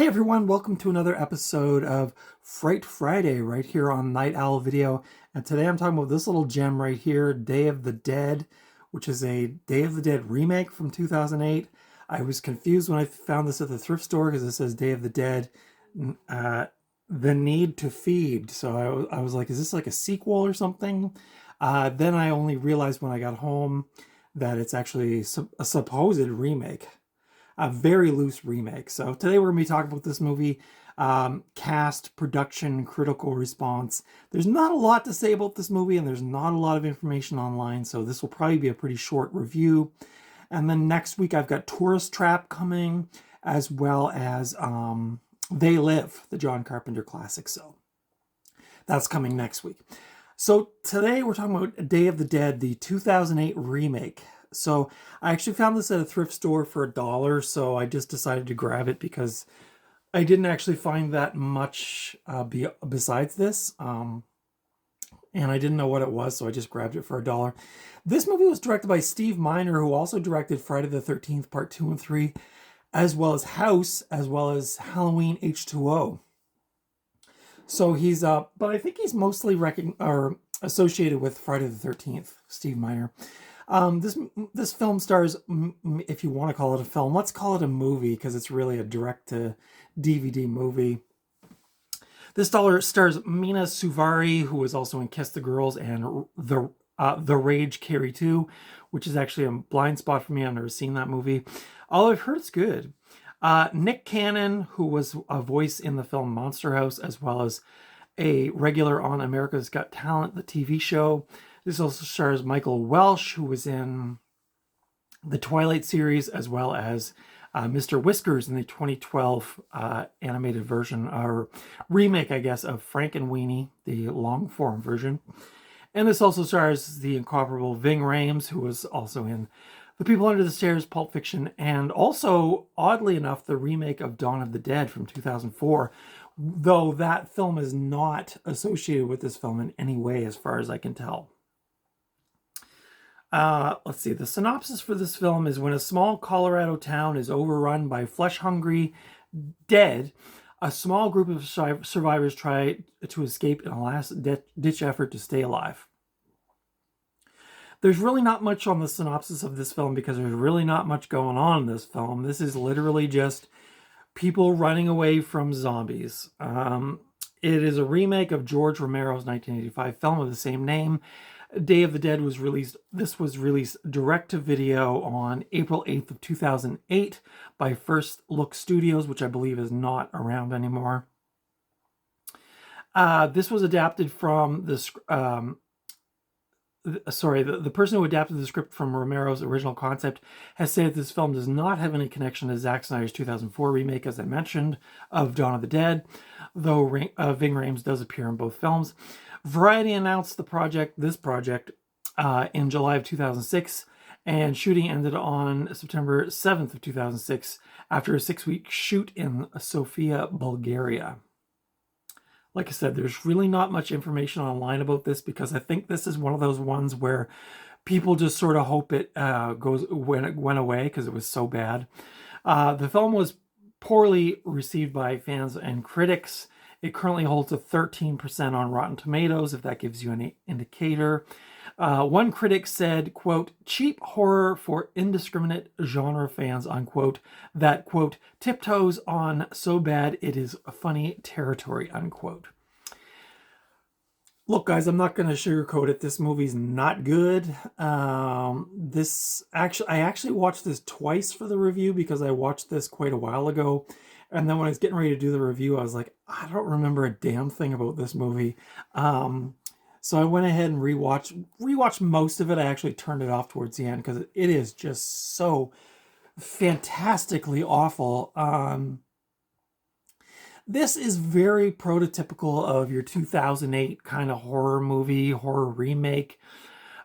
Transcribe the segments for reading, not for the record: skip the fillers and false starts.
Hey everyone, welcome to another episode of Fright Friday right here on Night Owl Video. And today I'm talking about this little gem right here, Day of the Dead, which is a Day of the Dead remake from 2008. I was confused when I found this at the thrift store because it says Day of the Dead, The Need to Feed. So I was like, is this like a sequel or something? Then I only realized when I got home that it's actually a supposed remake. A very loose remake. So today we're going to be talking about this movie, cast, production, critical response. There's not a lot to say about this movie, and there's not a lot of information online, so this will probably be a pretty short review. And then next week I've got Tourist Trap coming, as well as They Live, the John Carpenter classic. So that's coming next week. So today we're talking about Day of the Dead, the 2008 remake. So I actually found this at a thrift store for $1, so I just decided to grab it because I didn't actually find that much besides this. And I didn't know what it was, so I just grabbed it for $1. This movie was directed by Steve Miner, who also directed Friday the 13th, Part 2 and 3, as well as House, as well as Halloween H2O. So he's, but I think he's mostly associated with Friday the 13th, Steve Miner. This film stars, if you want to call it a film, let's call it a movie because it's really a direct-to-DVD movie. This stars Mina Suvari, who was also in Kiss the Girls and The Rage Carrie 2, which is actually a blind spot for me. I've never seen that movie. All I've heard is good. Nick Cannon, who was a voice in the film Monster House, as well as a regular on America's Got Talent, the TV show. This also stars Michael Welsh, who was in the Twilight series, as well as Mr. Whiskers in the 2012 animated version, or remake, I guess, of Frankenweenie, the long-form version. And this also stars the incomparable Ving Rhames, who was also in The People Under the Stairs, Pulp Fiction, and also, oddly enough, the remake of Dawn of the Dead from 2004, though that film is not associated with this film in any way, as far as I can tell. Let's see. The synopsis for this film is: when a small Colorado town is overrun by flesh-hungry dead, a small group of survivors try to escape in a last-ditch effort to stay alive. There's really not much on the synopsis of this film because there's really not much going on in this film. This is literally just people running away from zombies. It is a remake of George Romero's 1985 film of the same name. Day of the Dead was released. This was released direct to video on April 8th of 2008 by First Look Studios, which I believe is not around anymore. This was adapted from the person who adapted the script from Romero's original concept has said this film does not have any connection to Zack Snyder's 2004 remake, as I mentioned, of Dawn of the Dead, though Ving Rhames does appear in both films. Variety announced this project in July of 2006, and shooting ended on September 7th of 2006 after a 6-week shoot in Sofia, Bulgaria. Like I said, there's really not much information online about this because I think this is one of those ones where people just sort of hope it went away because it was so bad. The film was poorly received by fans and critics. It currently holds a 13% on Rotten Tomatoes, if that gives you any indicator. One critic said, quote, cheap horror for indiscriminate genre fans, unquote, that, quote, tiptoes on so bad it is funny territory, unquote. Look, guys, I'm not going to sugarcoat it. This movie's not good. I actually watched this twice for the review because I watched this quite a while ago. And then when I was getting ready to do the review, I was like, I don't remember a damn thing about this movie. So I went ahead and rewatched most of it. I actually turned it off towards the end because it is just so fantastically awful. This is very prototypical of your 2008 kind of horror movie, horror remake.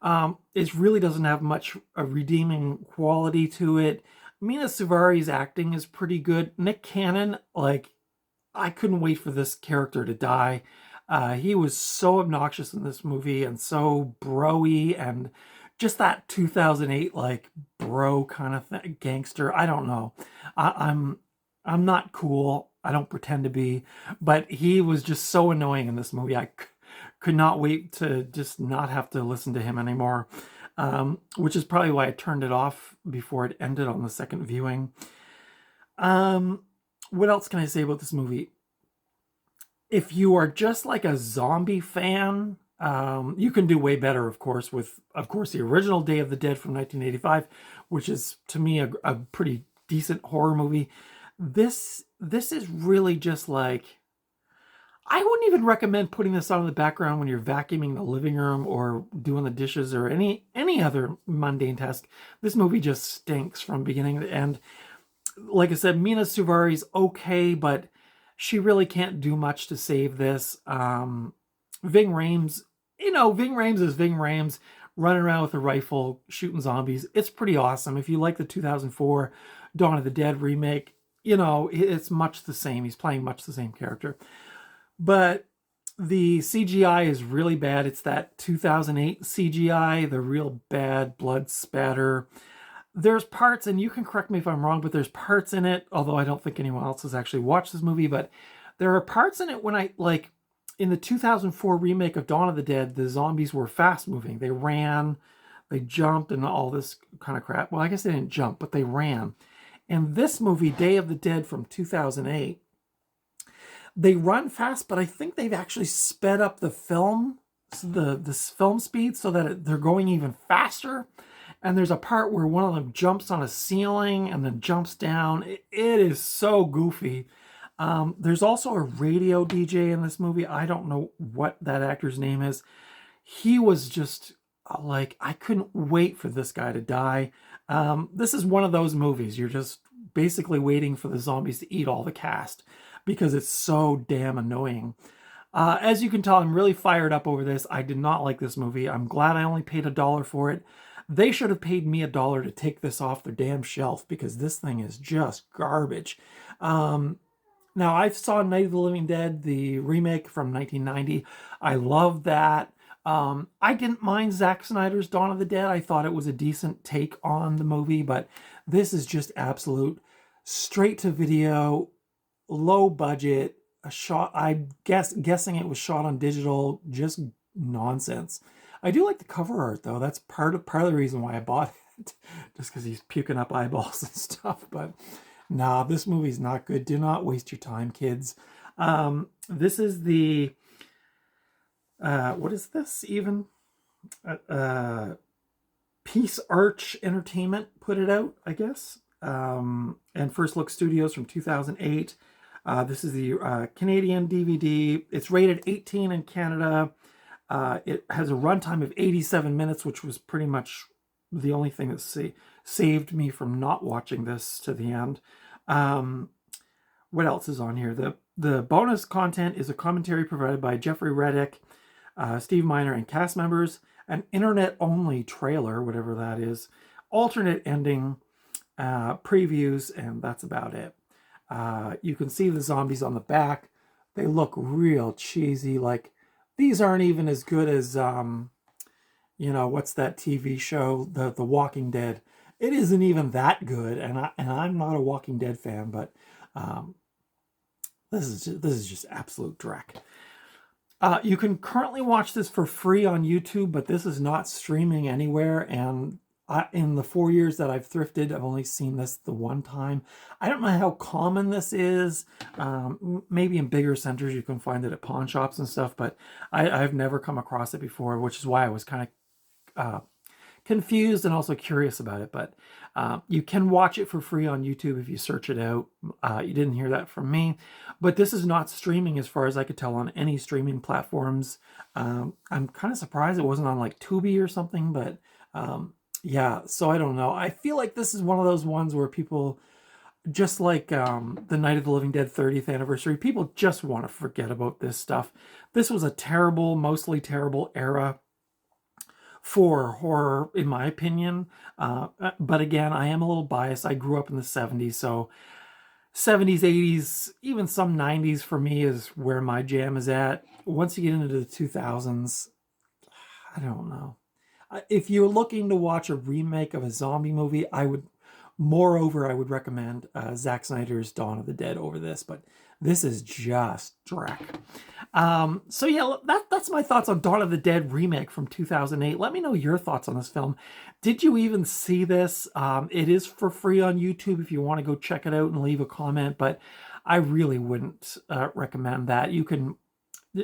It really doesn't have much redeeming quality to it. Mina Suvari's acting is pretty good. Nick Cannon, like, I couldn't wait for this character to die. He was so obnoxious in this movie and so bro-y and just that 2008 like bro kind of gangster. I don't know. I'm not cool. I don't pretend to be, but he was just so annoying in this movie. Could not wait to just not have to listen to him anymore, which is probably why I turned it off before it ended on the second viewing. What else can I say about this movie? If you are just like a zombie fan, you can do way better, of course, with, of course, the original Day of the Dead from 1985, which is, to me, a pretty decent horror movie. This is really just like, I wouldn't even recommend putting this on in the background when you're vacuuming the living room or doing the dishes or any other mundane task. This movie just stinks from beginning to end. Like I said, Mina Suvari's okay, but she really can't do much to save this. Ving Rhames, Ving Rhames is Ving Rhames, running around with a rifle, shooting zombies. It's pretty awesome. If you like the 2004 Dawn of the Dead remake, it's much the same. He's playing much the same character. But the CGI is really bad. It's that 2008 CGI, the real bad blood spatter. There's parts, and you can correct me if I'm wrong, but there's parts in it, although I don't think anyone else has actually watched this movie, but there are parts in it when in the 2004 remake of Dawn of the Dead, the zombies were fast moving. They ran, they jumped, and all this kind of crap. Well, I guess they didn't jump, but they ran. And this movie, Day of the Dead from 2008, they run fast, but I think they've actually sped up the film, the film speed, so that they're going even faster. And there's a part where one of them jumps on a ceiling and then jumps down. It is so goofy. There's also a radio DJ in this movie. I don't know what that actor's name is. He was just like, I couldn't wait for this guy to die. This is one of those movies. You're just basically waiting for the zombies to eat all the cast because it's so damn annoying. As you can tell, I'm really fired up over this. I did not like this movie. I'm glad I only paid $1 for it. They should have paid me $1 to take this off their damn shelf because this thing is just garbage. Now, I saw Night of the Living Dead, the remake from 1990. I love that. I didn't mind Zack Snyder's Dawn of the Dead. I thought it was a decent take on the movie, but this is just absolute straight to video, low budget, a shot. Guessing it was shot on digital, just nonsense. I do like the cover art though. That's part of the reason why I bought it, just because he's puking up eyeballs and stuff. But nah, this movie's not good. Do not waste your time, kids. This is the what is this even? Peace Arch Entertainment put it out, I guess. And First Look Studios from 2008. This is the Canadian DVD. It's rated 18 in Canada. It has a runtime of 87 minutes, which was pretty much the only thing that saved me from not watching this to the end. What else is on here? The bonus content is a commentary provided by Jeffrey Reddick, Steve Miner, and cast members, an internet-only trailer, whatever that is, alternate ending, previews, and that's about it. You can see the zombies on the back. They look real cheesy, like these aren't even as good as, what's that TV show, The Walking Dead. It isn't even that good, and I'm not a Walking Dead fan, but this is just absolute dreck. You can currently watch this for free on YouTube, but this is not streaming anywhere, and in the 4 years that I've thrifted, I've only seen this the one time. I don't know how common this is. Maybe in bigger centers you can find it at pawn shops and stuff, but I've never come across it before, which is why I was kind of confused and also curious about it. But you can watch it for free on YouTube if you search it out. You didn't hear that from me. But this is not streaming as far as I could tell on any streaming platforms. I'm kind of surprised it wasn't on like Tubi or something, but yeah, so I don't know. I feel like this is one of those ones where people, just like the Night of the Living Dead 30th anniversary, people just want to forget about this stuff. This was a terrible, mostly terrible era for horror, in my opinion. But again, I am a little biased. I grew up in the 70s, so 70s, 80s, even some 90s for me is where my jam is at. Once you get into the 2000s, I don't know. If you're looking to watch a remake of a zombie movie, I would Moreover, I would recommend Zack Snyder's Dawn of the Dead over this, but this is just dreck. So yeah, that's my thoughts on Dawn of the Dead remake from 2008. Let me know your thoughts on this film. Did you even see this? It is for free on YouTube if you want to go check it out and leave a comment, but I really wouldn't recommend that. You can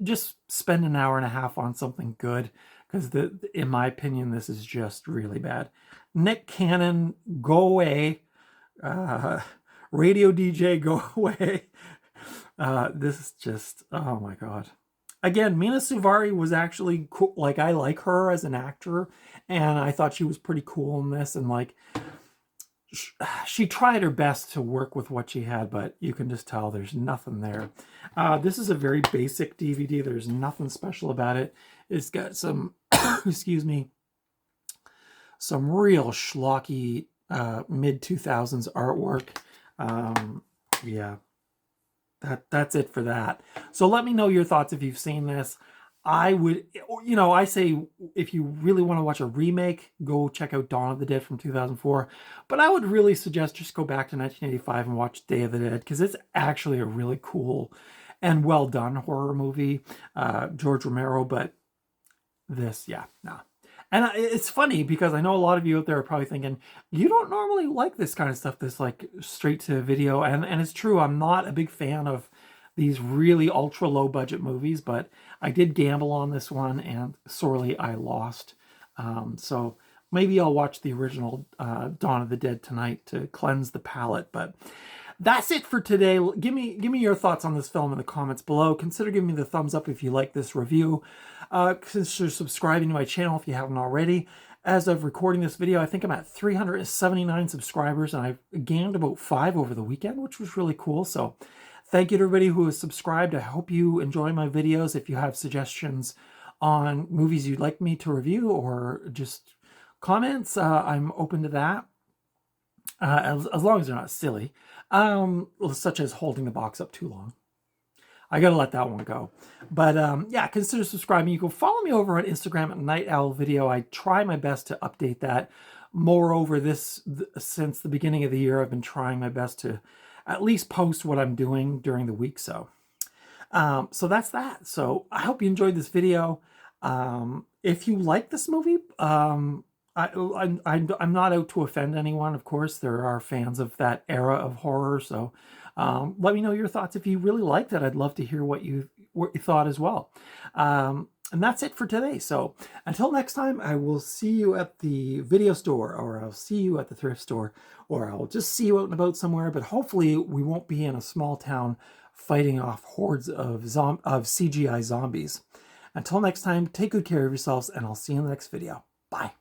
just spend an hour and a half on something good, because in my opinion, this is just really bad. Nick Cannon, go away. Radio DJ, go away. This is just, oh my God. Again, Mina Suvari was actually cool. Like, I like her as an actor, and I thought she was pretty cool in this. And like, she tried her best to work with what she had, but you can just tell there's nothing there. This is a very basic DVD. There's nothing special about it. It's got some, excuse me, some real schlocky mid-2000s artwork. Yeah, that's it for that. So let me know your thoughts if you've seen this. I would, I say if you really want to watch a remake, go check out Dawn of the Dead from 2004. But I would really suggest just go back to 1985 and watch Day of the Dead, because it's actually a really cool and well done horror movie. George Romero, but this, yeah, no. And it's funny because I know a lot of you out there are probably thinking, you don't normally like this kind of stuff, this like straight to video. And it's true, I'm not a big fan of these really ultra low budget movies, but I did gamble on this one and sorely I lost. So maybe I'll watch the original Dawn of the Dead tonight to cleanse the palate. But that's it for today. Give me your thoughts on this film in the comments below. Consider giving me the thumbs up if you like this review. Consider subscribing to my channel if you haven't already. As of recording this video, I think I'm at 379 subscribers, and I've gained about 5 over the weekend, which was really cool. So thank you to everybody who has subscribed. I hope you enjoy my videos. If you have suggestions on movies you'd like me to review or just comments, I'm open to that. As long as they're not silly, such as holding the box up too long. I gotta let that one go. But yeah, consider subscribing. You can follow me over on Instagram at Night Owl Video. I try my best to update that. Moreover, since the beginning of the year, I've been trying my best to at least post what I'm doing during the week. So that's that. So I hope you enjoyed this video. If you like this movie, I'm not out to offend anyone. Of course, there are fans of that era of horror. So let me know your thoughts. If you really liked it, I'd love to hear what you thought as well. And that's it for today. So until next time, I will see you at the video store, or I'll see you at the thrift store, or I'll just see you out and about somewhere. But hopefully we won't be in a small town fighting off hordes of CGI zombies. Until next time, take good care of yourselves, and I'll see you in the next video. Bye.